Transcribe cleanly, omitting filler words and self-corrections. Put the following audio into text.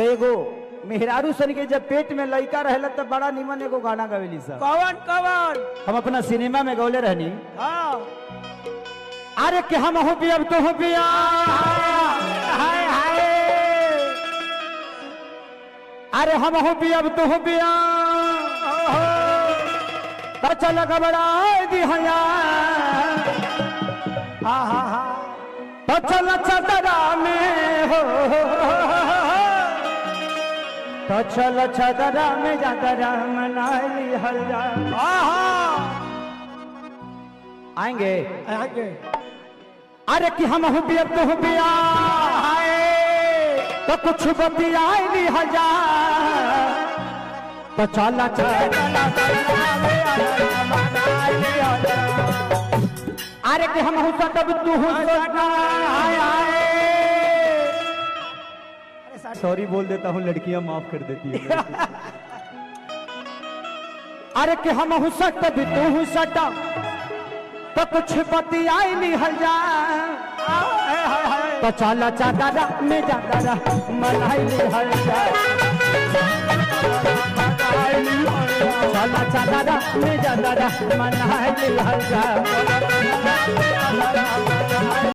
तो एगो मेहरारू सन के जब पेट में लड़का रहला तब बड़ा निमन एगो गाना गावेली सब। कौन कौन? हम अपना सिनेमा में गौले रहनी। हाँ अरे कि हम हो भी अब तो हो भी हाय हाय, अरे हम हो भी अब तो हो भी तो चल घबरा दी हया, हाँ हाँ हाँ तो चल चदरा में हो, तो चल चदरा में जादरा मनाई हल्ला। हाँ हाँ आएंगे आगे। अरे कि हम हो भी अब तो हो भी हाय, तो कुछ बतियाई हजार, तो चला चला अरे कि हम हो तब तू हो सॉरी बोल देता हूँ, लड़कियां माफ कर देती है। अरे कि हम हो तब तू हो सटा, तो कुछ बतियाई नहीं हजार, तो चला चादरा में जादरा मनाई हजार, चला चादरा में जादरा मनाई हजार।